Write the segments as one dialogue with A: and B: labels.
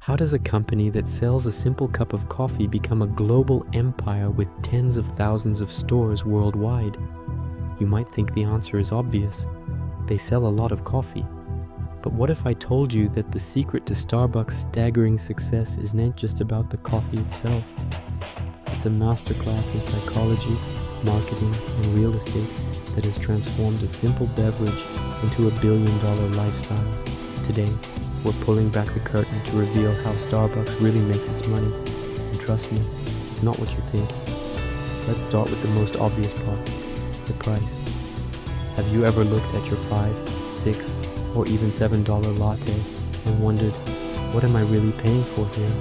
A: How does a company that sells a simple cup of coffee become a global empire with tens of thousands of stores worldwide? You might think the answer is obvious. They sell a lot of coffee. But what if I told you that the secret to Starbucks' staggering success isn't just about the coffee itself? It's a masterclass in psychology, marketing, and real estate that has transformed a simple beverage into a billion-dollar lifestyle. Today, we're pulling back the curtain to reveal how Starbucks really makes its money. And trust me, it's not what you think. Let's start with the most obvious part, the price. Have you ever looked at your $5, $6, or even $7 latte and wondered, what am I really paying for here?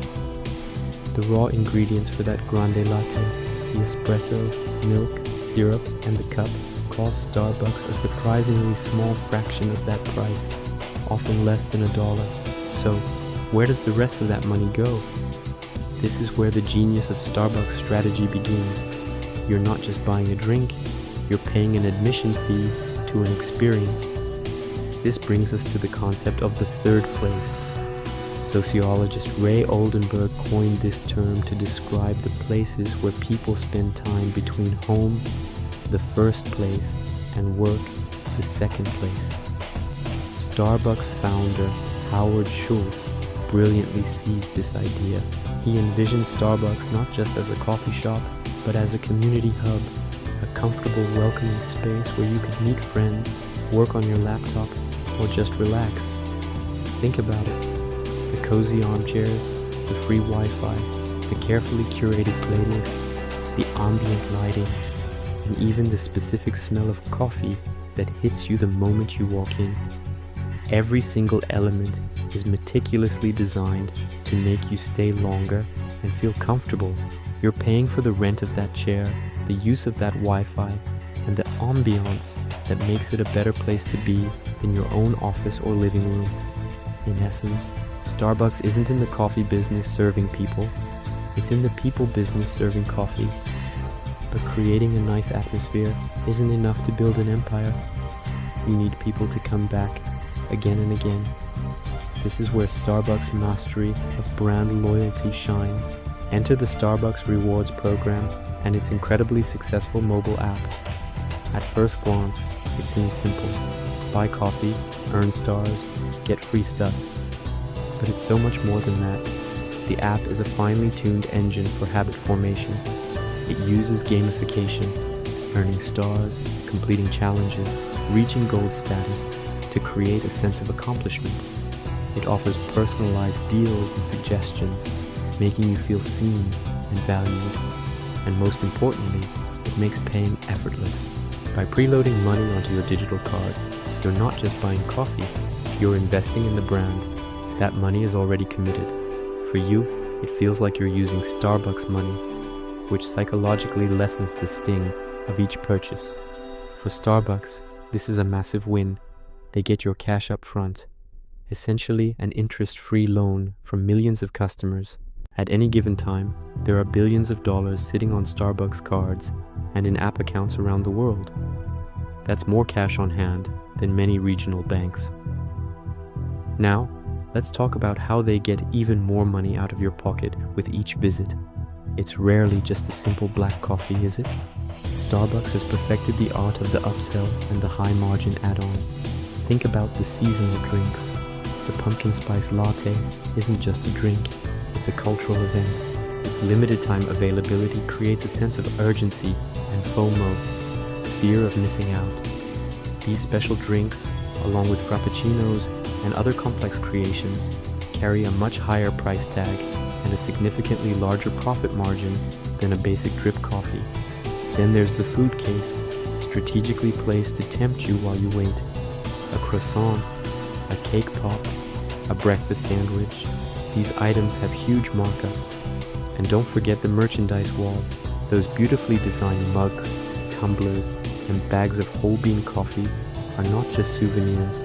A: The raw ingredients for that grande latte, the espresso, milk, syrup, and the cup, cost Starbucks a surprisingly small fraction of that price, often less than $1. So, where does the rest of that money go? This is where the genius of Starbucks' strategy begins. You're not just buying a drink, you're paying an admission fee to an experience. This brings us to the concept of the third place. Sociologist Ray Oldenburg coined this term to describe the places where people spend time between home, the first place, and work, the second place. Starbucks founder Howard Schultz brilliantly seized this idea. He envisioned Starbucks not just as a coffee shop, but as a community hub, a comfortable, welcoming space where you could meet friends, work on your laptop, or just relax. Think about it. The cozy armchairs, the free Wi-Fi, the carefully curated playlists, the ambient lighting, and even the specific smell of coffee that hits you the moment you walk in. Every single element is meticulously designed to make you stay longer and feel comfortable. You're paying for the rent of that chair, the use of that Wi-Fi, and the ambiance that makes it a better place to be than your own office or living room. In essence, Starbucks isn't in the coffee business serving people, it's in the people business serving coffee. But creating a nice atmosphere isn't enough to build an empire. You need people to come back again and again. This is where Starbucks' mastery of brand loyalty shines. Enter the Starbucks Rewards program and its incredibly successful mobile app. At first glance, it seems simple. Buy coffee, earn stars, get free stuff. But it's so much more than that. The app is a finely tuned engine for habit formation. It uses gamification, earning stars, completing challenges, reaching gold status, to create a sense of accomplishment. It offers personalized deals and suggestions, making you feel seen and valued. And most importantly, it makes paying effortless. By preloading money onto your digital card, you're not just buying coffee, you're investing in the brand. That money is already committed. For you, it feels like you're using Starbucks money, which psychologically lessens the sting of each purchase. For Starbucks, this is a massive win. They get your cash up front, essentially an interest-free loan from millions of customers. At any given time, there are billions of dollars sitting on Starbucks cards and in app accounts around the world. That's more cash on hand than many regional banks. Now, let's talk about how they get even more money out of your pocket with each visit. It's rarely just a simple black coffee, is it? Starbucks has perfected the art of the upsell and the high-margin add-on. Think about the seasonal drinks. The pumpkin spice latte isn't just a drink, it's a cultural event. Its limited time availability creates a sense of urgency and FOMO, fear of missing out. These special drinks, along with frappuccinos and other complex creations, carry a much higher price tag and a significantly larger profit margin than a basic drip coffee. Then there's the food case, strategically placed to tempt you while you wait. A croissant, a cake pop, a breakfast sandwich. These items have huge markups. And don't forget the merchandise wall. Those beautifully designed mugs, tumblers, and bags of whole bean coffee are not just souvenirs.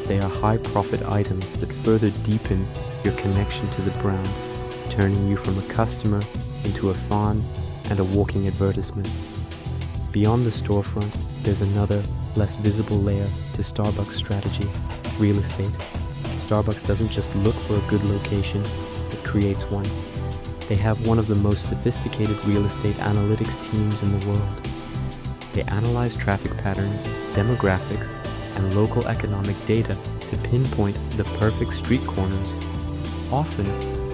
A: They are high-profit items that further deepen your connection to the brand, turning you from a customer into a fan and a walking advertisement. Beyond the storefront, there's another, less visible layer to Starbucks' strategy: real estate. Starbucks doesn't just look for a good location, creates one. They have one of the most sophisticated real estate analytics teams in the world. They analyze traffic patterns, demographics, and local economic data to pinpoint the perfect street corners. Often,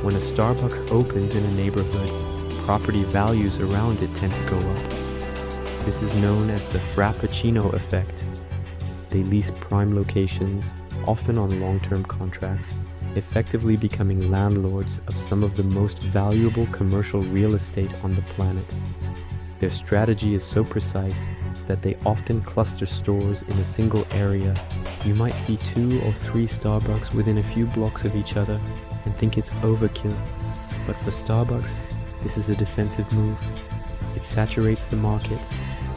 A: when a Starbucks opens in a neighborhood, property values around it tend to go up. This is known as the Frappuccino effect. They lease prime locations, often on long-term contracts, effectively becoming landlords of some of the most valuable commercial real estate on the planet. Their strategy is so precise that they often cluster stores in a single area. You might see 2 or 3 Starbucks within a few blocks of each other and think it's overkill. But for Starbucks, this is a defensive move. It saturates the market,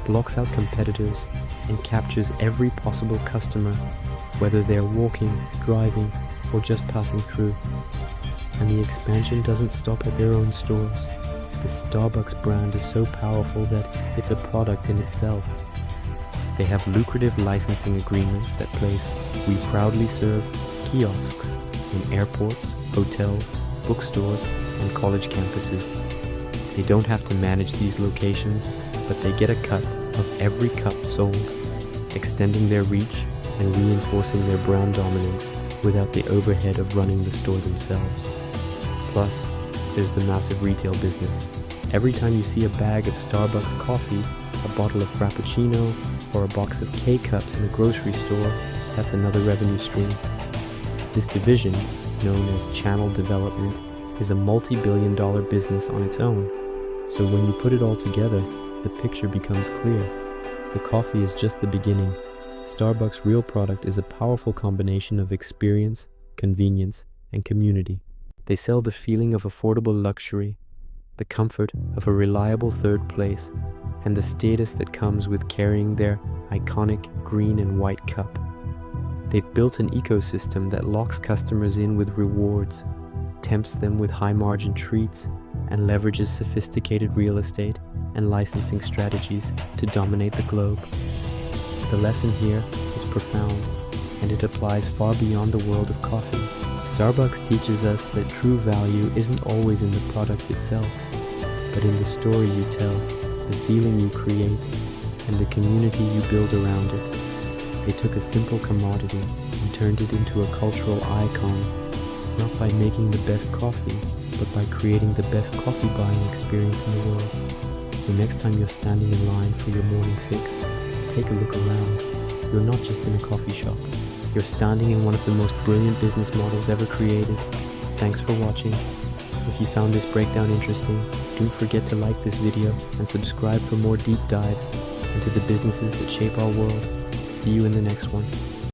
A: blocks out competitors, and captures every possible customer, whether they're walking, driving, or just passing through. And the expansion doesn't stop at their own stores. The Starbucks brand is so powerful that it's a product in itself. They have lucrative licensing agreements that place "We proudly serve" kiosks in airports, hotels, bookstores, and college campuses. They don't have to manage these locations, but they get a cut of every cup sold, extending their reach and reinforcing their brand dominance without the overhead of running the store themselves. Plus, there's the massive retail business. Every time you see a bag of Starbucks coffee, a bottle of Frappuccino, or a box of K-Cups in a grocery store, that's another revenue stream. This division, known as channel development, is a multi-billion-dollar business on its own. So when you put it all together, the picture becomes clear. The coffee is just the beginning. Starbucks' real product is a powerful combination of experience, convenience, and community. They sell the feeling of affordable luxury, the comfort of a reliable third place, and the status that comes with carrying their iconic green and white cup. They've built an ecosystem that locks customers in with rewards, tempts them with high-margin treats, and leverages sophisticated real estate and licensing strategies to dominate the globe. The lesson here is profound, and it applies far beyond the world of coffee. Starbucks teaches us that true value isn't always in the product itself, but in the story you tell, the feeling you create, and the community you build around it. They took a simple commodity and turned it into a cultural icon, not by making the best coffee, but by creating the best coffee buying experience in the world. So next time you're standing in line for your morning fix, take a look around. You're not just in a coffee shop. You're standing in one of the most brilliant business models ever created. Thanks for watching. If you found this breakdown interesting, don't forget to like this video and subscribe for more deep dives into the businesses that shape our world. See you in the next one.